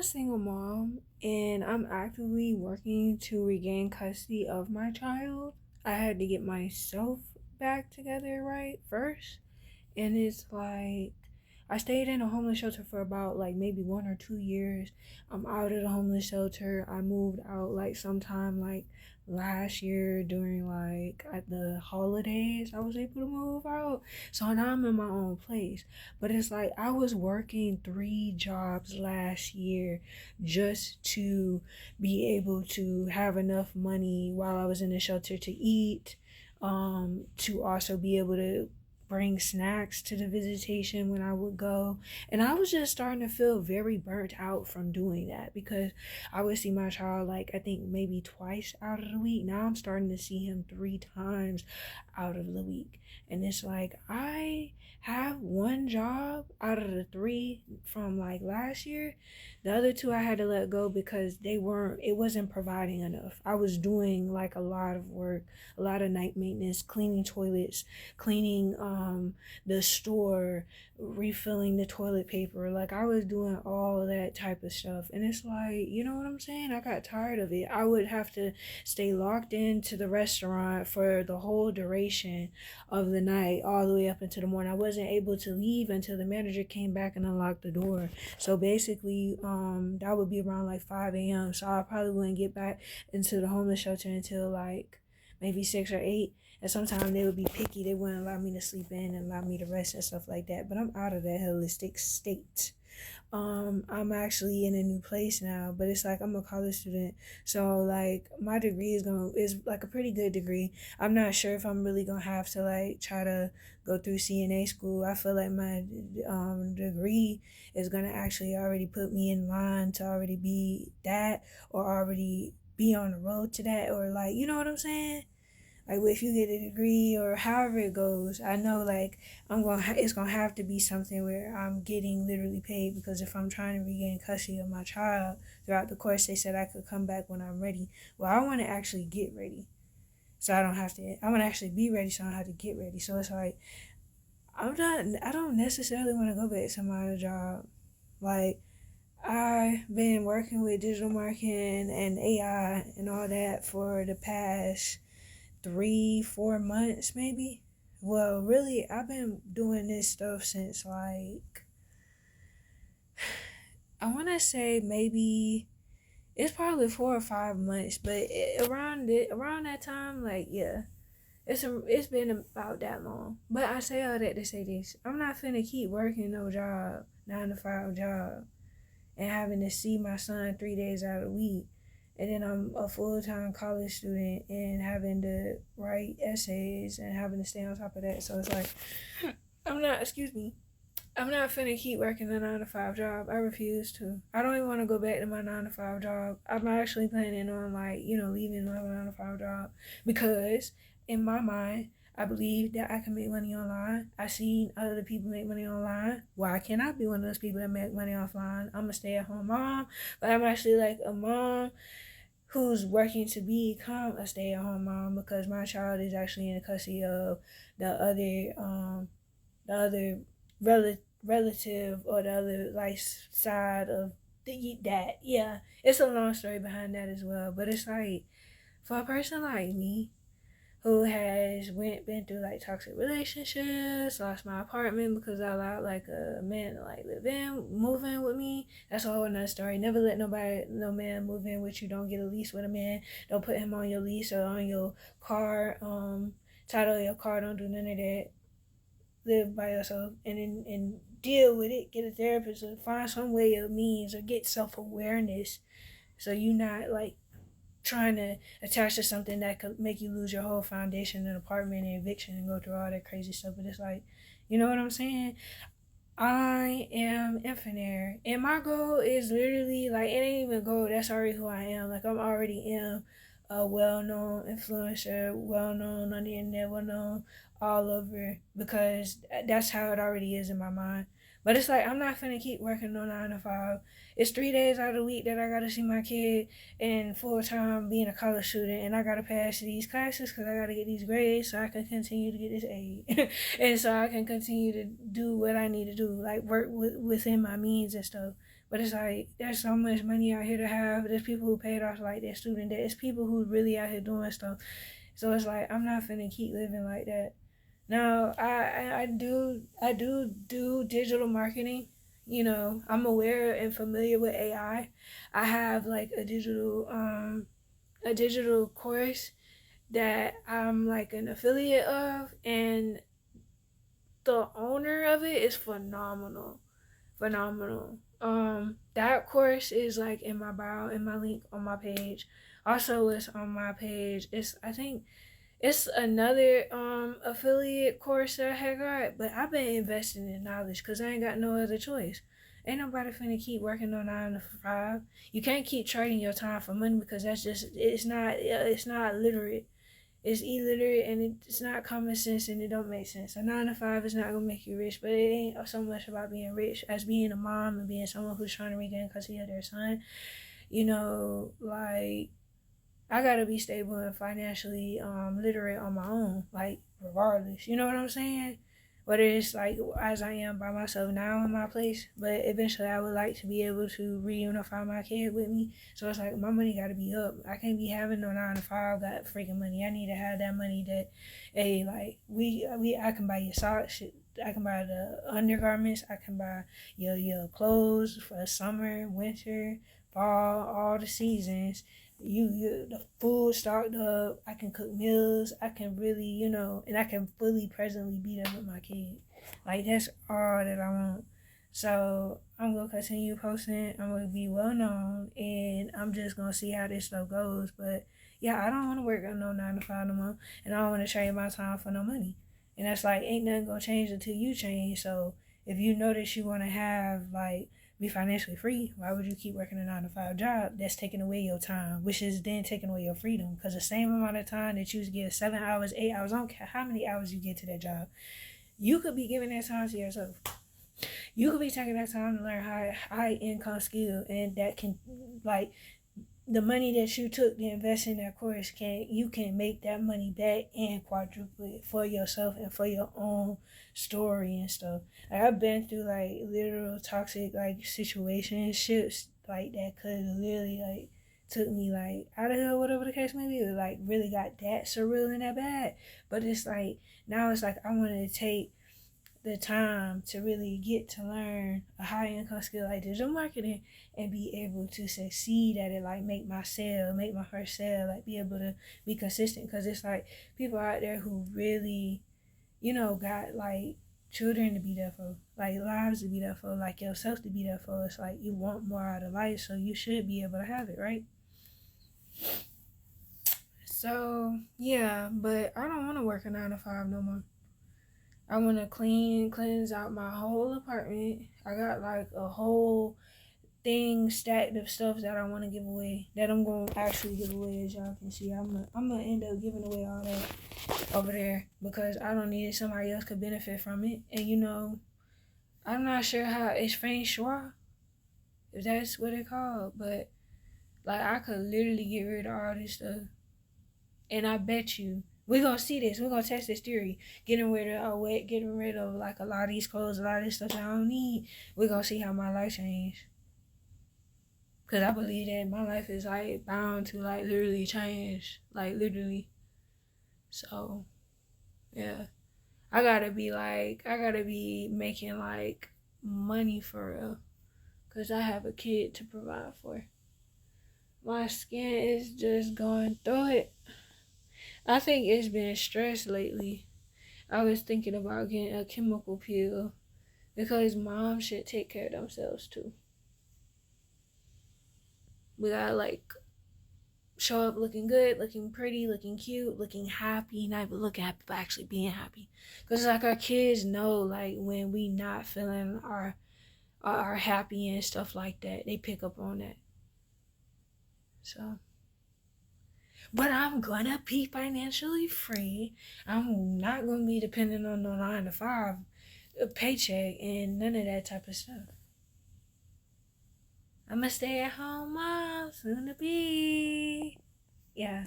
a single mom and I'm actively working to regain custody of my child. I had to get myself back together right first. And it's like I stayed in a homeless shelter for about like maybe 1 or 2 years. I'm out of the homeless shelter. I moved out like sometime like last year during like at the holidays. I was able to move out. So now I'm in my own place. But it's like I was working 3 jobs last year just to be able to have enough money while I was in the shelter to eat, to also be able to bring snacks to the visitation when I would go. And I was just starting to feel very burnt out from doing that because I would see my child like I think maybe twice out of the week. Now I'm starting to see him 3 times out of the week. And it's like I have one job out of the three from like last year. The other two I had to let go because it wasn't providing enough. I was doing like a lot of work, a lot of night maintenance, cleaning toilets, cleaning the store, refilling the toilet paper. Like I was doing all that type of stuff. And it's like, you know what I'm saying? I got tired of it. I would have to stay locked into the restaurant for the whole duration of the night, all the way up into the morning. I wasn't able to leave until the manager came back and unlocked the door. So basically, that would be around like 5 a.m. So I probably wouldn't get back into the homeless shelter until like maybe 6 or 8. And sometimes they would be picky. They wouldn't allow me to sleep in and allow me to rest and stuff like that. But I'm out of that holistic state. I'm actually in a new place now, but it's like I'm a college student. So like my degree is like a pretty good degree. I'm not sure if I'm really gonna have to like try to go through CNA school. I feel like my degree is gonna actually already put me in line to already be that, or already be on the road to that, or like, you know what I'm saying? Like if you get a degree or however it goes, I know like it's gonna have to be something where I'm getting literally paid, because if I'm trying to regain custody of my child throughout the course, they said I could come back when I'm ready. Well, I want to actually get ready, so I don't have to. I want to actually be ready, so I don't have to get ready. So it's like I'm not. I don't necessarily want to go back to my job. Like I've been working with digital marketing and AI and all that for the past 3, 4 months maybe. Well, really, I've been doing this stuff since like I want to say maybe it's probably 4 or 5 months, but around that time, like yeah, it's been about that long. But I say all that to say this: I'm not finna keep working no job, 9 to 5 job, and having to see my son 3 days out of the week. And then I'm a full time college student and having to write essays and having to stay on top of that. So it's like, excuse me, I'm not finna keep working a 9 to 5 job. I refuse to. I don't even want to go back to my 9 to 5 job. I'm actually planning on like, leaving my 9 to 5 job because in my mind, I believe that I can make money online. I seen other people make money online. Why can't I be one of those people that make money offline? I'm a stay-at-home mom, but I'm actually like a mom who's working to become a stay-at-home mom because my child is actually in the custody of the other relative, or the other like side of that. Yeah, it's a long story behind that as well, but it's like for a person like me who has been through like toxic relationships, lost my apartment because I allowed like a man to like move in with me. That's a whole another story. Never let no man move in with you. Don't get a lease with a man. Don't put him on your lease or on your car, title of your car. Don't do none of that. Live by yourself and deal with it. Get a therapist or find some way or means, or get self-awareness so you not like trying to attach to something that could make you lose your whole foundation and apartment and eviction and go through all that crazy stuff. But it's like, you know what I'm saying? I am infinite, and my goal is literally like it ain't even a goal. That's already who I am. Like I'm already am a well-known influencer, well-known on the internet, well-known all over, because that's how it already is in my mind. But it's like I'm not finna keep working no 9 to 5. It's 3 days out of the week that I gotta see my kid and full time being a college student, and I gotta pass these classes because I gotta get these grades so I can continue to get this aid, and so I can continue to do what I need to do, like work within my means and stuff. But it's like there's so much money out here to have. There's people who paid off like their student debt. It's people who really out here doing stuff. So it's like I'm not finna keep living like that. Now I do digital marketing. You know, I'm aware and familiar with AI. I have like a digital course that I'm like an affiliate of, and the owner of it is phenomenal. Phenomenal. That course is like in my bio, in my link on my page. Also, it's on my page. I think it's another affiliate course that I had got, but I've been investing in knowledge because I ain't got no other choice. Ain't nobody finna keep working on 9 to 5. You can't keep trading your time for money because it's not literate. It's illiterate and it's not common sense and it don't make sense. A 9 to 5 is not gonna make you rich, but it ain't so much about being rich as being a mom and being someone who's trying to regain custody of their son. You know, like I gotta be stable and financially literate on my own, like regardless. You know what I'm saying? Whether it's like as I am by myself now in my place, but eventually I would like to be able to reunify my kid with me. So it's like my money gotta be up. I can't be having no 9 to 5 got freaking money. I need to have that money that, hey, like I can buy your socks. I can buy the undergarments. I can buy your clothes for summer, winter, fall, all the seasons. The food stocked up. I can cook meals. I can really, and I can fully presently be there with my kid. Like that's all that I want. So I'm gonna continue posting. I'm gonna be well known, and I'm just gonna see how this stuff goes. But yeah, I don't want to work on no 9 to 5 no more, and I don't want to trade my time for no money. And that's like ain't nothing gonna change until you change. So if you know that you want to have like be financially free, why would you keep working a 9 to 5 job that's taking away your time, which is then taking away your freedom? Because the same amount of time that you get 7 hours, 8 hours, I don't care how many hours you get to that job, you could be giving that time to yourself. You could be taking that time to learn high income skill, and that can like the money that you took to invest in that course you can make that money back and quadruple it for yourself and for your own story and stuff. Like I've been through like literal toxic like situationships like that could literally like took me like out of here, whatever the case may be. It like really got that surreal and that bad. But it's like now it's like I want to take the time to really get to learn a high income skill like digital marketing and be able to succeed at it, like make my first sale, like be able to be consistent. Because it's like people out there who really, got like children to be there for, like lives to be there for, like yourself to be there for. It's like you want more out of life, so you should be able to have it, right? So yeah, but I don't want to work a 9 to 5 no more. I want to cleanse out my whole apartment. I got like a whole thing stacked of stuff that I want to give away, that I'm going to actually give away. As y'all can see, I'm gonna end up giving away all that over there because I don't need it. Somebody else could benefit from it. And I'm not sure how it's feng shui, if that's what it called, but like I could literally get rid of all this stuff. And I bet you we're gonna see this. We're gonna test this theory. Getting rid of like a lot of these clothes, a lot of this stuff that I don't need. We're gonna see how my life change. Cause I believe that my life is like bound to like literally change. Like literally. So yeah. I gotta be making like money for real. Cause I have a kid to provide for. My skin is just going through it. I think it's been stress lately. I was thinking about getting a chemical peel because moms should take care of themselves too. We gotta like show up looking good, looking pretty, looking cute, looking happy, not even looking happy, but actually being happy. Because like our kids know like when we not feeling our happy and stuff like that. They pick up on that. So but I'm gonna be financially free. I'm not gonna be dependent on no 9 to 5 a paycheck and none of that type of stuff. I'm a stay-at-home mom, soon to be. Yeah.